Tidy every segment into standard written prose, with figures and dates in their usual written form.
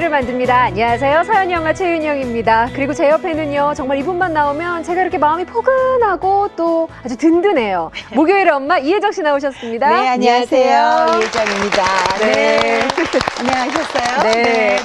사회를 만듭니다. 안녕하세요. 서연이 엄마 최윤영입니다. 그리고 제 옆에는요. 정말 이분만 나오면 제가 이렇게 마음이 포근하고 또 아주 든든해요. 목요일의 엄마 이혜정 씨 나오셨습니다. 네, 안녕하세요. 이혜정입니다. 네. 안녕하셨어요?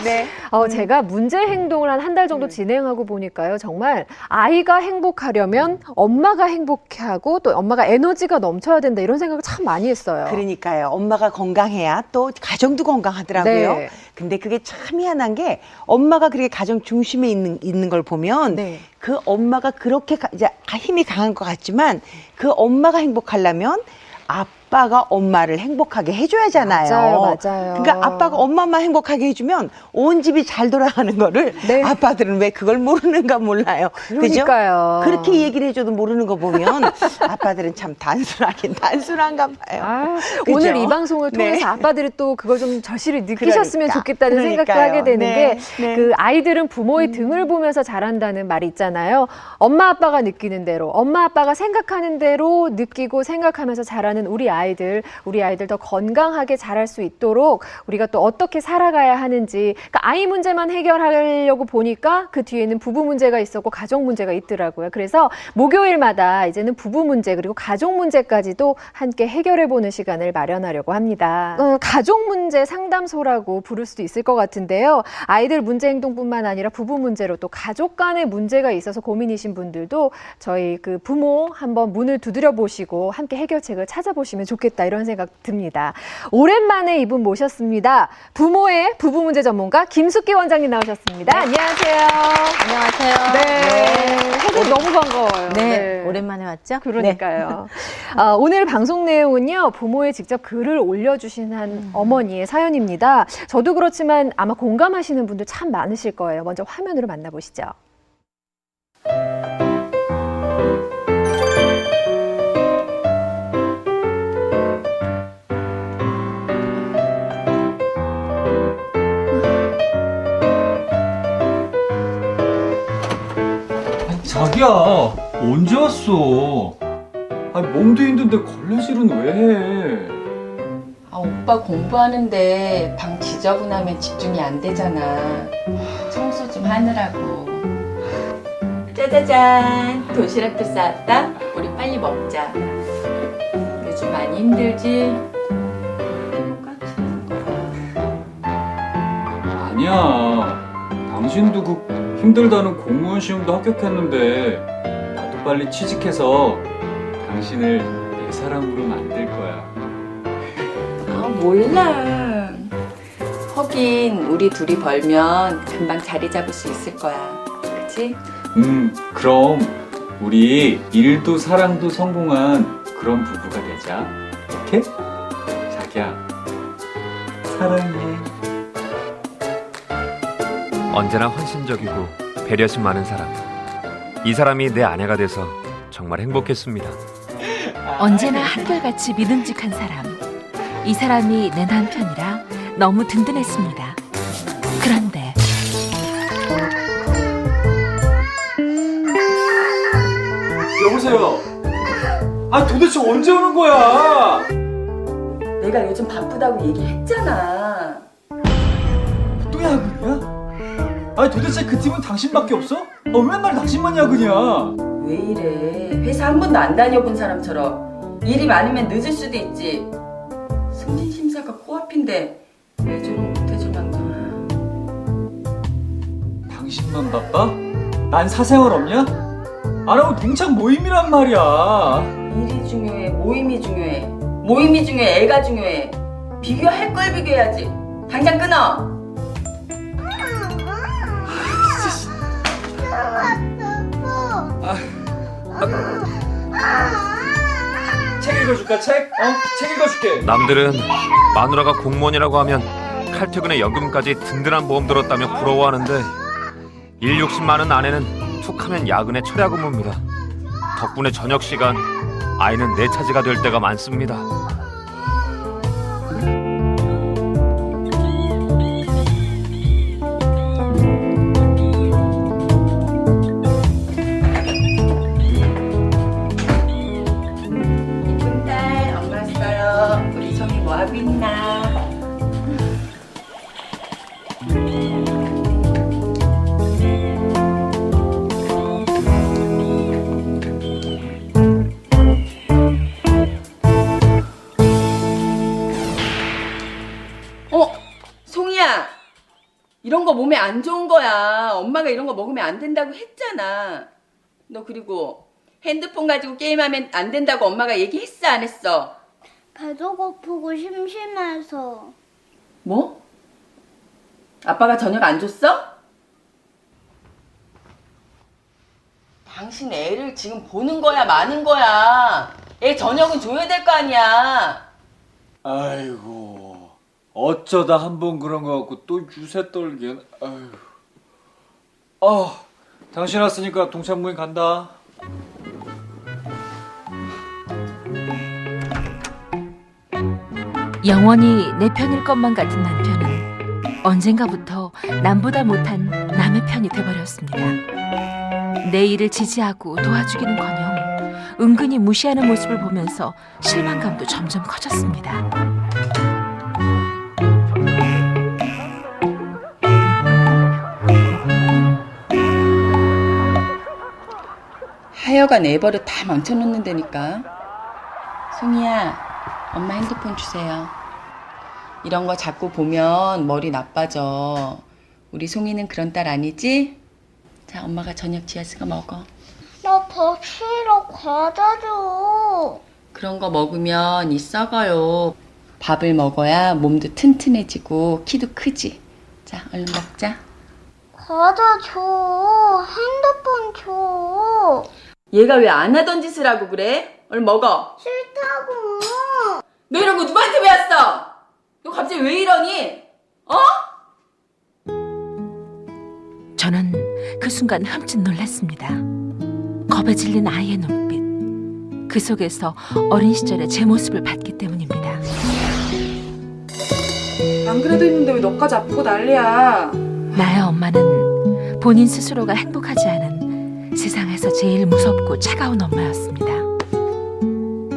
네. 제가 문제 행동을 한 달 정도 진행하고 보니까요. 정말 아이가 행복하려면 엄마가 행복해하고 또 엄마가 에너지가 넘쳐야 된다 이런 생각을 참 많이 했어요. 그러니까요. 엄마가 건강해야 또 가정도 건강하더라고요. 네. 근데 그게 참 희한한 게 엄마가 그렇게 가정 중심에 있는 걸 보면 네. 그 엄마가 그렇게 이제 힘이 강한 것 같지만 그 엄마가 행복하려면 아빠가 엄마를 행복하게 해줘야잖아요. 맞아요. 그러니까 아빠가 엄마만 행복하게 해주면 온 집이 잘 돌아가는 거를 네. 아빠들은 왜 그걸 모르는가 몰라요. 그러니까요. 그죠? 그렇게 얘기를 해줘도 모르는 거 보면 아빠들은 참 단순한가 봐요. 그죠? 오늘 이 방송을 통해서 네. 아빠들이 또 그걸 좀 절실히 느끼셨으면 그러니까. 좋겠다는 생각도 그러니까요. 하게 되는 네. 게 네. 그 아이들은 부모의 등을 보면서 자란다는 말이 있잖아요. 엄마 아빠가 느끼는 대로, 엄마 아빠가 생각하는 대로 느끼고 생각하면서 자라는 우리 아이들 더 건강하게 자랄 수 있도록 우리가 또 어떻게 살아가야 하는지, 그러니까 아이 문제만 해결하려고 보니까 그 뒤에는 부부 문제가 있었고 가정 문제가 있더라고요. 그래서 목요일마다 이제는 부부 문제 그리고 가족 문제까지도 함께 해결해보는 시간을 마련하려고 합니다. 가족 문제 상담소라고 부를 수도 있을 것 같은데요. 아이들 문제 행동뿐만 아니라 부부 문제로 또 가족 간의 문제가 있어서 고민이신 분들도 저희 그 부모 한번 문을 두드려 보시고 함께 해결책을 찾아보시면 좋겠다 이런 생각 듭니다. 오랜만에 이분 모셨습니다. 부모의 부부 문제 전문가 김숙기 원장님 나오셨습니다. 안녕하세요. 안녕하세요. 네. 해도 너무 반가워요. 네, 오랜만에 왔죠? 그러니까요. 오늘 방송 내용은요, 부모에 직접 글을 올려주신 한 어머니의 사연입니다. 저도 그렇지만 아마 공감하시는 분들 참 많으실 거예요. 먼저 화면으로 만나보시죠. 자기야, 언제 왔어? 아니, 몸도 힘든데 걸레질은 왜 해? 아, 오빠 공부하는데 방 지저분하면 집중이 안 되잖아. 청소 좀 하느라고. 짜자잔, 도시락도 싸왔다. 우리 빨리 먹자. 요즘 많이 힘들지? 아니야. 당신도 그 힘들다는 공무원 시험도 합격했는데 나도 빨리 취직해서 당신을 내 사람으로 만들 거야. 아, 몰라. 하긴 우리 둘이 벌면 금방 자리 잡을 수 있을 거야. 그치? 그럼 우리 일도 사랑도 성공한 그런 부부가 되자. 오케이? 자기야, 사랑해. 언제나 헌신적이고 배려심 많은 사람. 이 사람이 내 아내가 돼서 정말 행복했습니다. 언제나 한결같이 믿음직한 사람. 이 사람이 내 남편이라 너무 든든했습니다. 그런데 여보세요. 아, 도대체 언제 오는 거야? 내가 요즘 바쁘다고 얘기했잖아. 또 야근이야? 아니, 도대체 그 팀은 당신밖에 없어? 맨날 당신만 야근이야. 왜 이래? 회사 한 번도 안 다녀본 사람처럼. 일이 많으면 늦을 수도 있지. 승진 심사가 코앞인데 왜 저런 못해줘만가. 당신만 바빠? 난 사생활 없냐? 안 하고 동창 모임이란 말이야. 일이 중요해, 모임이 중요해. 모임이 중요해, 애가 중요해. 비교할 걸 비교해야지. 당장 끊어. 책 읽어줄까, 책? 책 읽어줄게. 남들은 마누라가 공무원이라고 하면 칼퇴근에 연금까지 든든한 보험 들었다며 부러워하는데 일 욕심 많은 아내는 툭하면 야근에 철야 근무입니다. 덕분에 저녁 시간 아이는 내 차지가 될 때가 많습니다. 이쁜 딸, 엄마 왔어요. 우리 som이 뭐 하고 있나? 이런 거 몸에 안 좋은 거야. 엄마가 이런 거 먹으면 안 된다고 했잖아. 너 그리고 핸드폰 가지고 게임하면 안 된다고 엄마가 얘기했어, 안 했어? 배도 고프고 심심해서. 뭐? 아빠가 저녁 안 줬어? 당신 애를 지금 보는 거야, 마는 거야? 애 저녁은 줘야 될 거 아니야. 아이고, 어쩌다 한 번 그런 거 갖고 또 유세 떨긴. 아이고. 당신 왔으니까 동창 모임 간다. 영원히 내 편일 것만 같은 남편은 언젠가부터 남보다 못한 남의 편이 돼버렸습니다. 내 일을 지지하고 도와주기는커녕 은근히 무시하는 모습을 보면서 실망감도 점점 커졌습니다. 하여간 애 버릇 다 망쳐놓는다니까. 송이야, 엄마 핸드폰 주세요. 이런 거 자꾸 보면 머리 나빠져. 우리 송이는 그런 딸 아니지? 자, 엄마가 저녁 지어서 먹어. 나 밥 싫어. 과자 줘. 그런 거 먹으면 이 썩어요. 밥을 먹어야 몸도 튼튼해지고 키도 크지. 자, 얼른 먹자. 과자 줘. 핸드폰 줘. 얘가 왜 안 하던 짓을 하고 그래? 얼른 먹어. 싫다고. 너 이런 거 누구한테 배웠어? 너 갑자기 왜 이러니? 어? 저는 그 순간 흠칫 놀랐습니다. 겁에 질린 아이의 눈빛. 그 속에서 어린 시절의 제 모습을 봤기 때문입니다. 안 그래도 했는데 왜 너까지 아프고 난리야. 나의 엄마는 본인 스스로가 행복하지 않은 세상에서 제일 무섭고 차가운 엄마였습니다.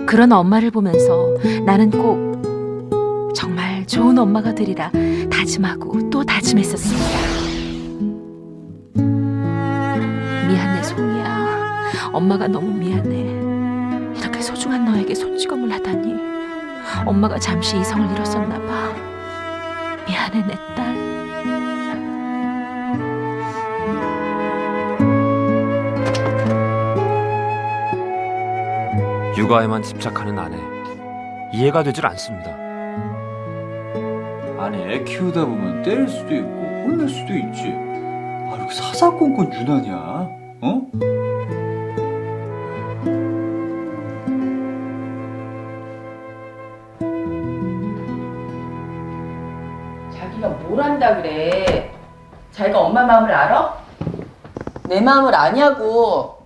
그런 엄마를 보면서 나는 꼭 정말 좋은 엄마가 되리라 다짐하고 또 다짐했었습니다. 미안해, 송이야. 엄마가 너무 미안해. 이렇게 소중한 너에게 손찌검을 하다니. 엄마가 잠시 이성을 잃었었나 봐. 미안해, 내 딸. 육아에만 집착하는 아내. 이해가 되질 않습니다. 아니, 애 키우다 보면 때릴 수도 있고 혼낼 수도 있지. 이렇게 사사건건 유난이야. 어? 자기가 뭘 안다 그래? 자기가 엄마 마음을 알아? 내 마음을 아냐고.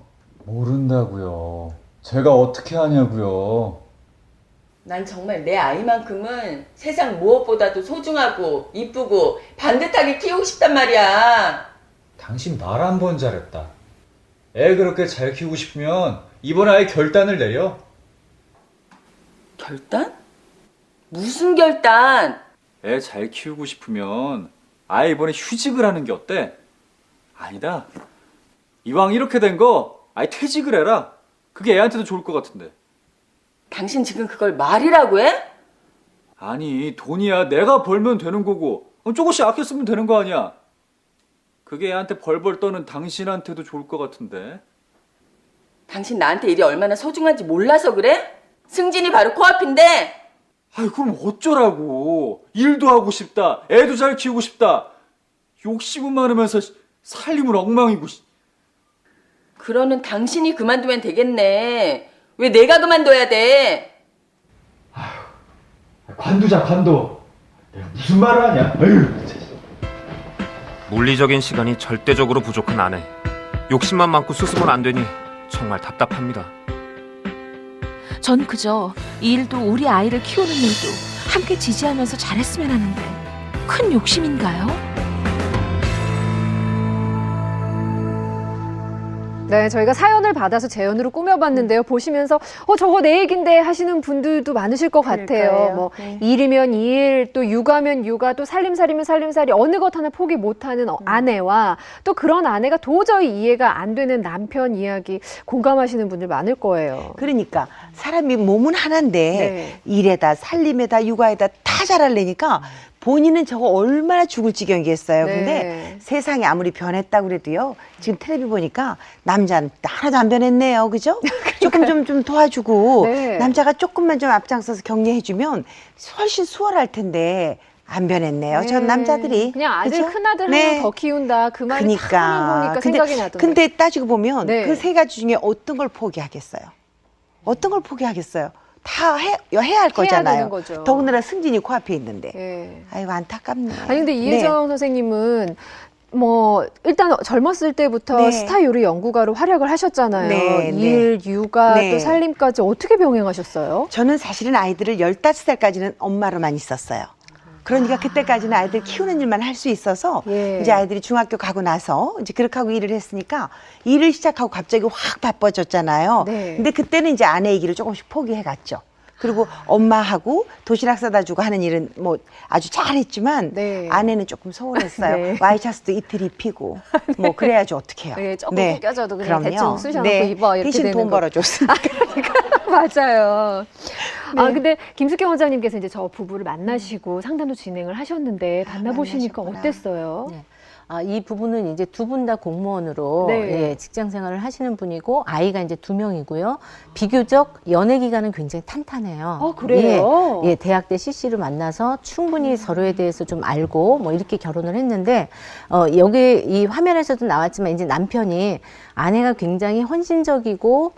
모른다고요. 제가 어떻게 하냐고요. 난 정말 내 아이만큼은 세상 무엇보다도 소중하고 이쁘고 반듯하게 키우고 싶단 말이야. 당신 말 한 번 잘했다. 애 그렇게 잘 키우고 싶으면 이번에 아예 결단을 내려. 결단? 무슨 결단? 애 잘 키우고 싶으면 아예 이번에 휴직을 하는 게 어때? 아니다. 이왕 이렇게 된 거 아예 퇴직을 해라. 그게 애한테도 좋을 것 같은데. 당신 지금 그걸 말이라고 해? 아니, 돈이야 내가 벌면 되는 거고 조금씩 아껴 쓰면 되는 거 아니야. 그게 애한테 벌벌 떠는 당신한테도 좋을 것 같은데. 당신 나한테 일이 얼마나 소중한지 몰라서 그래? 승진이 바로 코앞인데. 그럼 어쩌라고. 일도 하고 싶다. 애도 잘 키우고 싶다. 욕심은 많으면서 살림은 엉망이고. 그러는 당신이 그만두면 되겠네. 왜 내가 그만둬야 돼? 관두자, 관둬. 내가 무슨 말을 하냐. 물리적인 시간이 절대적으로 부족한 아내. 욕심만 많고 수습은 안 되니 정말 답답합니다. 전 그저 이 일도 우리 아이를 키우는 일도 함께 지지하면서 잘했으면 하는데 큰 욕심인가요? 네, 저희가 사연을 받아서 재연으로 꾸며봤는데요. 보시면서 저거 내 얘긴데 하시는 분들도 많으실 것 같아요. 그러니까요. 뭐 네. 일이면 일, 또 육아면 육아, 또 살림살이면 살림살이 어느 것 하나 포기 못하는 아내와 또 그런 아내가 도저히 이해가 안 되는 남편 이야기 공감하시는 분들 많을 거예요. 그러니까 사람이 몸은 하나인데 네. 일에다 살림에다 육아에다 다 잘하려니까 본인은 저거 얼마나 죽을 지경이겠어요. 네. 근데 세상이 아무리 변했다고 그래도요. 지금 텔레비 보니까 남자는 하나도 안 변했네요. 그죠? 조금 좀 도와주고 네. 남자가 조금만 좀 앞장서서 격려해주면 훨씬 수월할 텐데 안 변했네요. 전 남자들이. 그냥 아들 그죠? 큰아들 네. 하나 더 키운다. 그 말이 딱 하면 보니까 생각이 나던데. 근데 따지고 보면 네. 그 세 가지 중에 어떤 걸 포기하겠어요? 어떤 걸 포기하겠어요? 다 해야 할 거잖아요. 되는 거죠. 더군다나 승진이 코앞에 있는데. 예. 아이고 안타깝네. 아니 근데 이혜정 선생님은 뭐 일단 젊었을 때부터 네. 스타 요리 연구가로 활약을 하셨잖아요. 네, 일, 육아, 네. 또 살림까지 어떻게 병행하셨어요? 저는 사실은 아이들을 15살까지는 엄마로만 있었어요. 그러니까 그때까지는 아이들 키우는 일만 할 수 있어서 예. 이제 아이들이 중학교 가고 나서 이제 그렇게 하고 일을 했으니까 일을 시작하고 갑자기 확 바빠졌잖아요. 네. 근데 그때는 이제 아내의 길을 조금씩 포기해 갔죠. 그리고 엄마하고 도시락 싸다 주고 하는 일은 뭐 아주 잘했지만 네. 아내는 조금 소홀했어요. 네. 와이셔츠도 이틀 입히고 뭐 그래야지 어떡해요. 네, 조금 구겨져도 그냥 그럼요. 대충 쑤셔놓고 네. 입어 이렇게 대신 되는 돈 거. 벌어줬으니까. 맞아요. 네. 아 근데 김숙경 원장님께서 이제 저 부부를 만나시고 상담도 진행을 하셨는데 만나보시니까 만나셨구나. 어땠어요? 네. 이 부부는 이제 두 분 다 공무원으로 네. 예, 직장 생활을 하시는 분이고 아이가 이제 2명이고요. 비교적 연애 기간은 굉장히 탄탄해요. 그래요? 예, 대학 때 CC로 만나서 충분히 서로에 대해서 좀 알고 뭐 이렇게 결혼을 했는데 여기 이 화면에서도 나왔지만 이제 남편이 아내가 굉장히 헌신적이고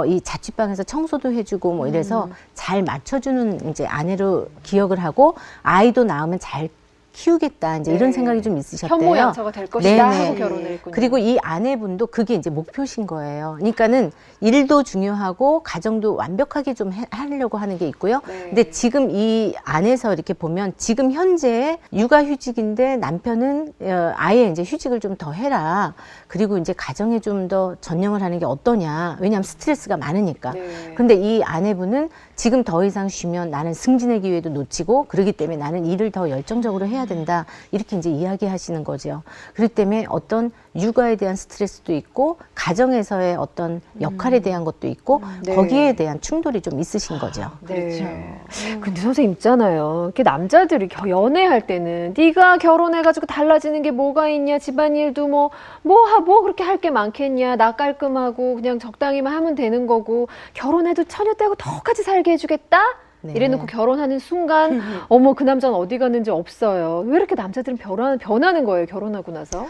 이 자취방에서 청소도 해주고 뭐 이래서 잘 맞춰주는 이제 아내로 기억을 하고 아이도 낳으면 잘 키우겠다 이제 이런 네. 생각이 좀 있으셨대요. 현모양처가 될 것이다 네네. 하고 결혼을 했군요. 그리고 이 아내분도 그게 이제 목표신 거예요. 그러니까는 일도 중요하고 가정도 완벽하게 좀 하려고 하는 게 있고요. 네. 근데 지금 이 안에서 이렇게 보면 지금 현재 육아휴직인데 남편은 아예 이제 휴직을 좀 더 해라. 그리고 이제 가정에 좀 더 전념을 하는 게 어떠냐. 왜냐하면 스트레스가 많으니까. 네. 근데 이 아내분은 지금 더 이상 쉬면 나는 승진의 기회도 놓치고 그러기 때문에 나는 일을 더 열정적으로 해야 된다. 이렇게 이제 이야기하시는 거죠. 그렇기 때문에 어떤 육아에 대한 스트레스도 있고 가정에서의 어떤 역할에 대한 것도 있고 네. 거기에 대한 충돌이 좀 있으신 거죠. 네. 근데 선생님 있잖아요. 이렇게 남자들이 연애할 때는 네가 결혼해가지고 달라지는 게 뭐가 있냐, 집안일도 뭐 그렇게 할 게 많겠냐, 나 깔끔하고 그냥 적당히만 하면 되는 거고 결혼해도 처녀 떼고 똑같이 살게 해주겠다. 네. 이래놓고 결혼하는 순간 어머 그 남자는 어디 갔는지 없어요. 왜 이렇게 남자들은 변하는 거예요, 결혼하고 나서?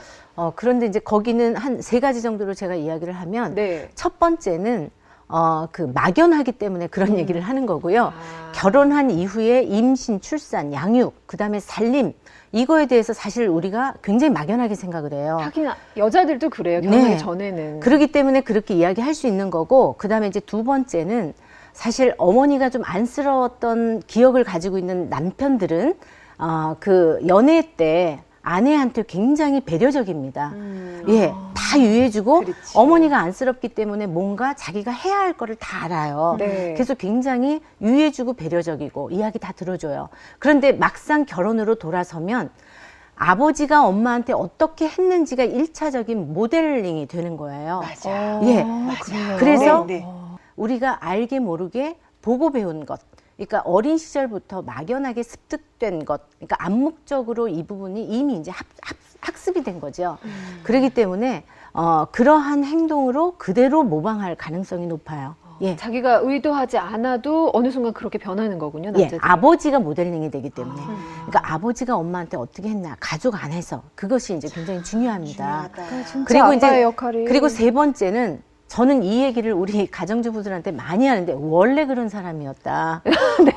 그런데 이제 거기는 한 3가지 정도로 제가 이야기를 하면 네. 첫 번째는 그 막연하기 때문에 그런 얘기를 하는 거고요. 아. 결혼한 이후에 임신, 출산, 양육, 그다음에 살림 이거에 대해서 사실 우리가 굉장히 막연하게 생각을 해요. 하긴 여자들도 그래요. 결혼하기 네. 전에는. 그렇기 때문에 그렇게 이야기할 수 있는 거고 그다음에 이제 두 번째는 사실 어머니가 좀 안쓰러웠던 기억을 가지고 있는 남편들은 그 연애 때 아내한테 굉장히 배려적입니다. 예, 다 유해주고 그렇지. 어머니가 안쓰럽기 때문에 뭔가 자기가 해야 할 거를 다 알아요. 네. 그래서 굉장히 유해주고 배려적이고 이야기 다 들어줘요. 그런데 막상 결혼으로 돌아서면 아버지가 엄마한테 어떻게 했는지가 1차적인 모델링이 되는 거예요. 맞아. 예. 그래요? 그래서 네, 네. 우리가 알게 모르게 보고 배운 것, 그러니까 어린 시절부터 막연하게 습득된 것, 그러니까 암묵적으로 이 부분이 이미 이제 학습이 된 거죠. 그렇기 때문에 그러한 행동으로 그대로 모방할 가능성이 높아요. 예. 자기가 의도하지 않아도 어느 순간 그렇게 변하는 거군요, 예, 남자들이. 아버지가 모델링이 되기 때문에. 그러니까 아버지가 엄마한테 어떻게 했나, 가족 안에서 그것이 이제 굉장히 중요합니다. 진짜 그리고 아빠의 이제 역할이. 그리고 3번째는 저는 이 얘기를 우리 가정주부들한테 많이 하는데 원래 그런 사람이었다.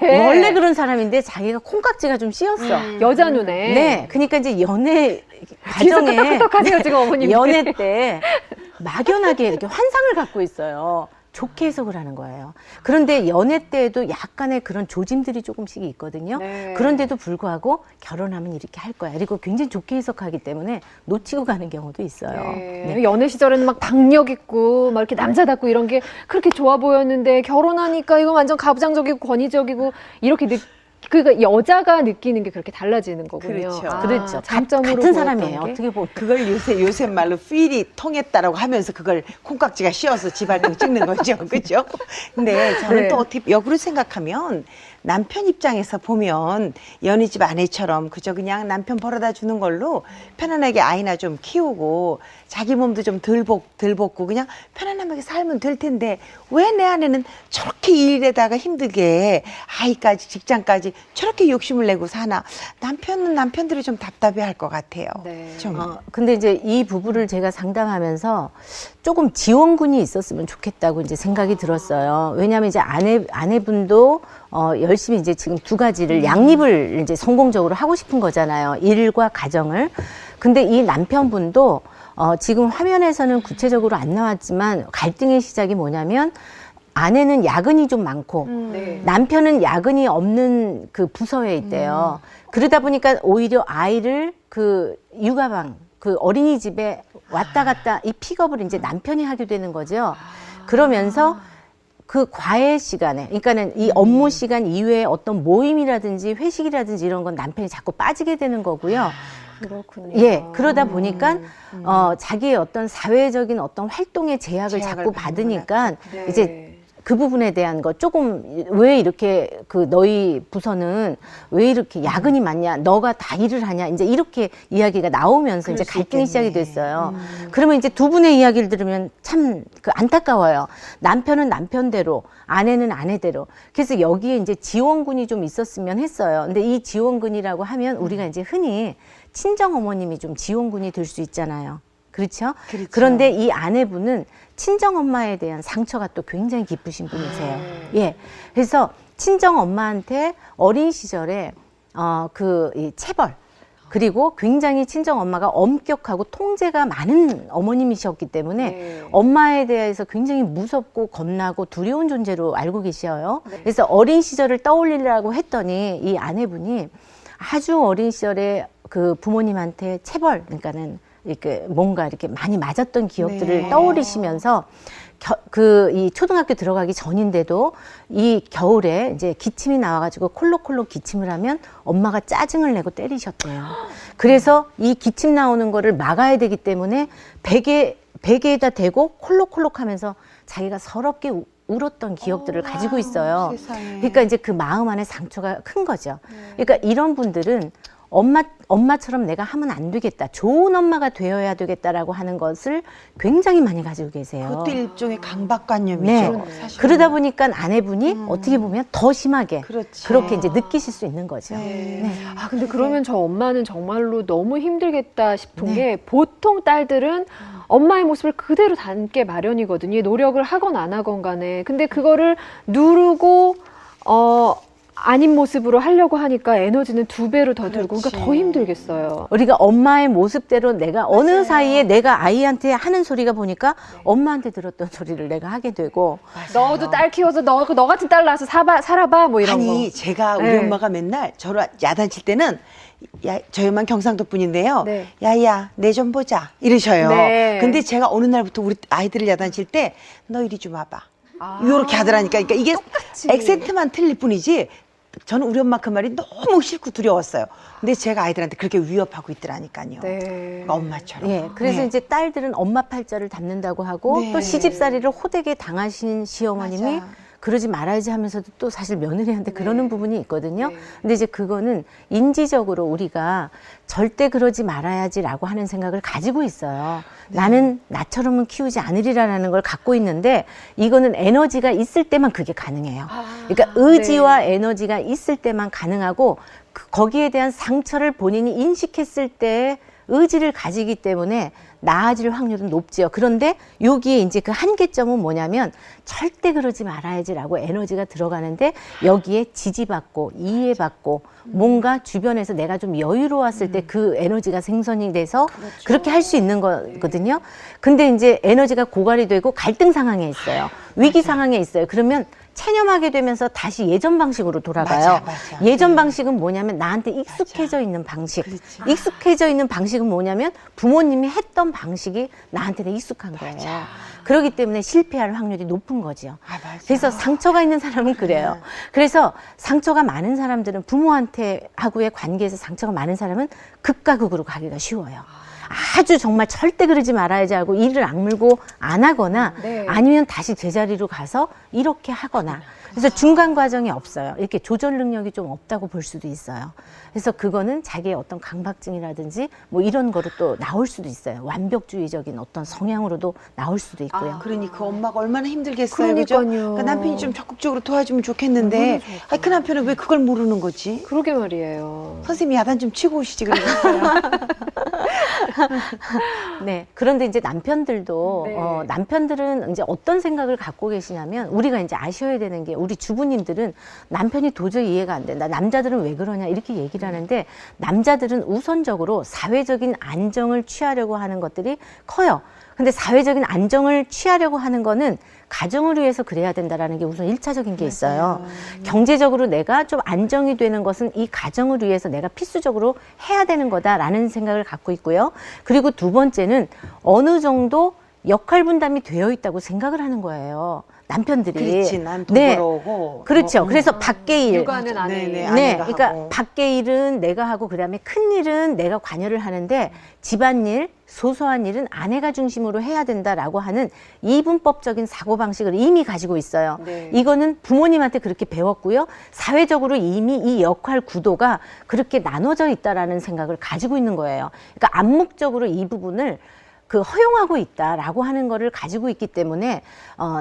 네. 원래 그런 사람인데 자기가 콩깍지가 좀 씌었어. 여자 눈에. 네, 그러니까 이제 연애 뒤에서 과정에 끄떡끄떡하세요, 지금 어머님. 연애 때 막연하게 이렇게 환상을 갖고 있어요. 좋게 해석을 하는 거예요. 그런데 연애 때에도 약간의 그런 조짐들이 조금씩 있거든요. 네. 그런데도 불구하고 결혼하면 이렇게 할 거야. 그리고 굉장히 좋게 해석하기 때문에 놓치고 가는 경우도 있어요. 네. 연애 시절에는 막 박력 있고 막 이렇게 남자답고 이런 게 그렇게 좋아 보였는데 결혼하니까 이거 완전 가부장적이고 권위적이고 이렇게 그러니까 여자가 느끼는 게 그렇게 달라지는 거군요. 그렇죠. 그렇죠. 장점으로 같은 보였던 사람이에요. 게. 어떻게 보면. 그걸 요새 말로 필이 통했다라고 하면서 그걸 콩깍지가 씌워서 집활동 찍는 거죠. 그죠? 근데 저는 네. 또 어떻게 역으로 생각하면 남편 입장에서 보면 연희집 아내처럼 그저 그냥 남편 벌어다 주는 걸로 편안하게 아이나 좀 키우고 자기 몸도 좀 덜 볶고 그냥 편안하게 살면 될 텐데 왜 내 아내는 저렇게 일에다가 힘들게 아이까지 직장까지 저렇게 욕심을 내고 사나. 남편은 남편들이 좀 답답해할 것 같아요. 네. 좀. 근데 이제 이 부부를 제가 상담하면서 조금 지원군이 있었으면 좋겠다고 이제 생각이 들었어요. 왜냐하면 이제 아내분도 열심히 이제 지금 두 가지를 양립을 이제 성공적으로 하고 싶은 거잖아요. 일과 가정을. 근데 이 남편분도 지금 화면에서는 구체적으로 안 나왔지만 갈등의 시작이 뭐냐면 아내는 야근이 좀 많고 네. 남편은 야근이 없는 그 부서에 있대요. 그러다 보니까 오히려 아이를 그 육아방, 그 어린이집에 왔다 갔다 이 픽업을 이제 남편이 하게 되는 거죠. 그러면서 그 과외 시간에, 그러니까는 이 업무 시간 이외에 어떤 모임이라든지 회식이라든지 이런 건 남편이 자꾸 빠지게 되는 거고요. 그렇군요. 예, 그러다 보니까 자기의 어떤 사회적인 어떤 활동의 제약을 자꾸 받으니까 네. 이제 그 부분에 대한 거 조금 왜 이렇게 그 너희 부서는 왜 이렇게 야근이 많냐, 너가 다 일을 하냐, 이제 이렇게 이야기가 나오면서 이제 갈등이 시작이 됐어요. 그러면 이제 두 분의 이야기를 들으면 참 그 안타까워요. 남편은 남편대로, 아내는 아내대로. 그래서 여기에 이제 지원군이 좀 있었으면 했어요. 근데 이 지원군이라고 하면 우리가 이제 흔히 친정 어머님이 좀 지원군이 될 수 있잖아요. 그렇죠? 그렇죠. 그런데 이 아내분은 친정 엄마에 대한 상처가 또 굉장히 깊으신 분이세요. 예. 그래서 친정 엄마한테 어린 시절에 이 체벌, 그리고 굉장히 친정 엄마가 엄격하고 통제가 많은 어머님이셨기 때문에 네. 엄마에 대해서 굉장히 무섭고 겁나고 두려운 존재로 알고 계셔요. 그래서 어린 시절을 떠올리려고 했더니 이 아내분이 아주 어린 시절에 그 부모님한테 체벌, 그러니까는 이렇게 뭔가 이렇게 많이 맞았던 기억들을 네. 떠올리시면서 이 초등학교 들어가기 전인데도 이 겨울에 이제 기침이 나와가지고 콜록콜록 기침을 하면 엄마가 짜증을 내고 때리셨대요. 그래서 이 기침 나오는 거를 막아야 되기 때문에 베개에다 대고 콜록콜록 하면서 자기가 서럽게 울었던 기억들을 가지고 있어요. 세상에. 그러니까 이제 그 마음 안에 상처가 큰 거죠. 그러니까 이런 분들은 엄마처럼 내가 하면 안 되겠다. 좋은 엄마가 되어야 되겠다라고 하는 것을 굉장히 많이 가지고 계세요. 그것도 일종의 강박관념이죠. 네. 사실은. 그러다 보니까 아내분이 어떻게 보면 더 심하게 그렇죠. 그렇게 이제 느끼실 수 있는 거죠. 네. 아, 근데 그러면 저 엄마는 정말로 너무 힘들겠다 싶은 네. 게 보통 딸들은 엄마의 모습을 그대로 담게 마련이거든요. 노력을 하건 안 하건 간에. 근데 그거를 누르고, 아닌 모습으로 하려고 하니까 에너지는 2배로 더 들고, 그러니까 더 힘들겠어요. 우리가 엄마의 모습대로 내가 어느 사이에 내가 아이한테 하는 소리가 보니까 엄마한테 들었던 소리를 내가 하게 되고 너도 딸 키워서 너 같은 딸 낳아서 살아봐, 뭐 이런 아니 거. 제가 우리 네. 엄마가 맨날 저를 야단칠 때는 저희 엄마는 경상도 분인데요. 네. 야야 내 좀 보자 이러셔요. 네. 근데 제가 어느 날부터 우리 아이들을 야단칠 때 너 이리 좀 와봐. 이렇게 하더라니까. 그러니까 이게 똑같이. 액센트만 틀릴 뿐이지 저는 우리 엄마 그 말이 너무 싫고 두려웠어요. 근데 제가 아이들한테 그렇게 위협하고 있더라니까요. 네. 그러니까 엄마처럼. 예, 그래서 네. 이제 딸들은 엄마 팔자를 담는다고 하고 네. 또 시집살이를 호되게 당하신 시어머님이 맞아. 그러지 말아야지 하면서도 또 사실 며느리한테 그러는 부분이 있거든요. 네. 근데 이제 그거는 인지적으로 우리가 절대 그러지 말아야지라고 하는 생각을 가지고 있어요. 나는 나처럼은 키우지 않으리라는 걸 갖고 있는데 이거는 에너지가 있을 때만 그게 가능해요. 그러니까 의지와 에너지가 있을 때만 가능하고 거기에 대한 상처를 본인이 인식했을 때 의지를 가지기 때문에 나아질 확률은 높지요. 그런데 여기에 이제 그 한계점은 뭐냐면 절대 그러지 말아야지라고 에너지가 들어가는데 여기에 지지받고 이해받고 뭔가 주변에서 내가 좀 여유로웠을 때 그 에너지가 생성이 돼서 그렇게 할 수 있는 거거든요. 근데 이제 에너지가 고갈이 되고 갈등 상황에 있어요. 위기 상황에 있어요. 그러면 체념하게 되면서 다시 예전 방식으로 돌아가요. 맞아. 예전 방식은 뭐냐면 나한테 익숙해져 있는 방식. 그렇지. 익숙해져 있는 방식은 뭐냐면 부모님이 했던 방식이 나한테는 익숙한 거예요. 그렇기 때문에 실패할 확률이 높은 거죠. 맞아. 그래서 상처가 있는 사람은 그래요. 그래서 상처가 많은 사람들은 부모한테 하고의 관계에서 상처가 많은 사람은 극과 극으로 가기가 쉬워요. 아주 정말 절대 그러지 말아야지 하고 이를 악물고 안 하거나 네. 아니면 다시 제자리로 가서 이렇게 하거나 그래서 중간 과정이 없어요. 이렇게 조절 능력이 좀 없다고 볼 수도 있어요. 그래서 그거는 자기의 어떤 강박증이라든지 뭐 이런 거로 또 나올 수도 있어요. 완벽주의적인 어떤 성향으로도 나올 수도 있고요. 그러니 그 엄마가 얼마나 힘들겠어요. 그죠? 그러니까요. 그러니까 남편이 좀 적극적으로 도와주면 좋겠는데 아니, 그 남편은 왜 그걸 모르는 거지? 그러게 말이에요. 선생님이 야단 좀 치고 오시지 그러겠어요. 네. 그런데 이제 남편들도 네. 남편들은 이제 어떤 생각을 갖고 계시냐면 우리가 이제 아셔야 되는 게 우리 주부님들은 남편이 도저히 이해가 안 된다. 남자들은 왜 그러냐 이렇게 얘기를 하는데 남자들은 우선적으로 사회적인 안정을 취하려고 하는 것들이 커요. 근데 사회적인 안정을 취하려고 하는 거는 가정을 위해서 그래야 된다라는 게 우선 1차적인 게 있어요. 경제적으로 내가 좀 안정이 되는 것은 이 가정을 위해서 내가 필수적으로 해야 되는 거다라는 생각을 갖고 있고요. 그리고 두 번째는 어느 정도 역할 분담이 되어 있다고 생각을 하는 거예요. 남편들이. 그렇지, 난 돈 네. 벌어오고. 그렇죠. 그래서 밖의 일. 육아는 안 해. 네네. 네, 아내가 그러니까 하고. 밖의 일은 내가 하고 그다음에 큰 일은 내가 관여를 하는데 집안일, 소소한 일은 아내가 중심으로 해야 된다라고 하는 이분법적인 사고방식을 이미 가지고 있어요. 네. 이거는 부모님한테 그렇게 배웠고요. 사회적으로 이미 이 역할 구도가 그렇게 나눠져 있다라는 생각을 가지고 있는 거예요. 그러니까 암묵적으로 이 부분을 허용하고 있다라고 하는 거를 가지고 있기 때문에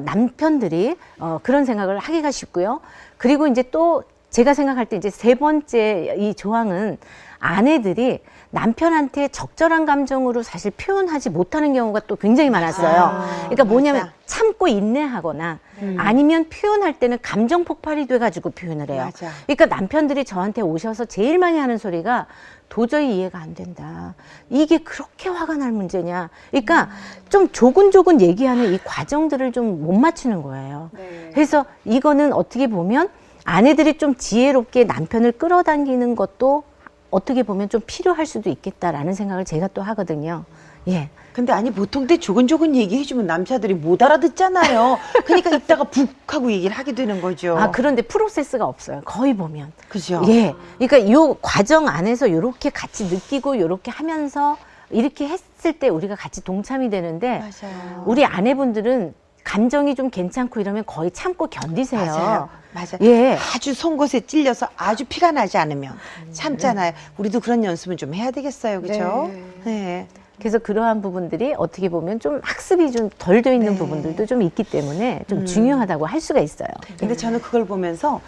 남편들이 그런 생각을 하기가 쉽고요. 그리고 이제 또 제가 생각할 때 이제 세 번째 이 조항은 아내들이 남편한테 적절한 감정으로 사실 표현하지 못하는 경우가 또 굉장히 많았어요. 그러니까 뭐냐면 맞아. 참고 인내하거나 아니면 표현할 때는 감정 폭발이 돼가지고 표현을 해요. 맞아. 그러니까 남편들이 저한테 오셔서 제일 많이 하는 소리가 도저히 이해가 안 된다. 이게 그렇게 화가 날 문제냐. 그러니까 좀 조근조근 얘기하는 이 과정들을 좀 못 맞추는 거예요. 네. 그래서 이거는 어떻게 보면 아내들이 좀 지혜롭게 남편을 끌어당기는 것도 어떻게 보면 좀 필요할 수도 있겠다라는 생각을 제가 또 하거든요. 예. 근데 아니 보통 때 조근조근 얘기해주면 남자들이 못 알아듣잖아요. 그러니까 이따가 북 하고 얘기를 하게 되는 거죠. 그런데 프로세스가 없어요. 거의 보면. 그죠? 예. 그러니까 요 과정 안에서 요렇게 같이 느끼고 요렇게 하면서 이렇게 했을 때 우리가 같이 동참이 되는데 맞아요. 우리 아내분들은 감정이 좀 괜찮고 이러면 거의 참고 견디세요. 맞아요. 맞아요. 예. 아주 송곳에 찔려서 아주 피가 나지 않으면 참잖아요. 우리도 그런 연습은 좀 해야 되겠어요. 그죠? 네. 그래서 그러한 부분들이 어떻게 보면 좀 학습이 좀 덜 돼 있는 네. 부분들도 좀 있기 때문에 좀 중요하다고 할 수가 있어요. 근데 저는 그걸 보면서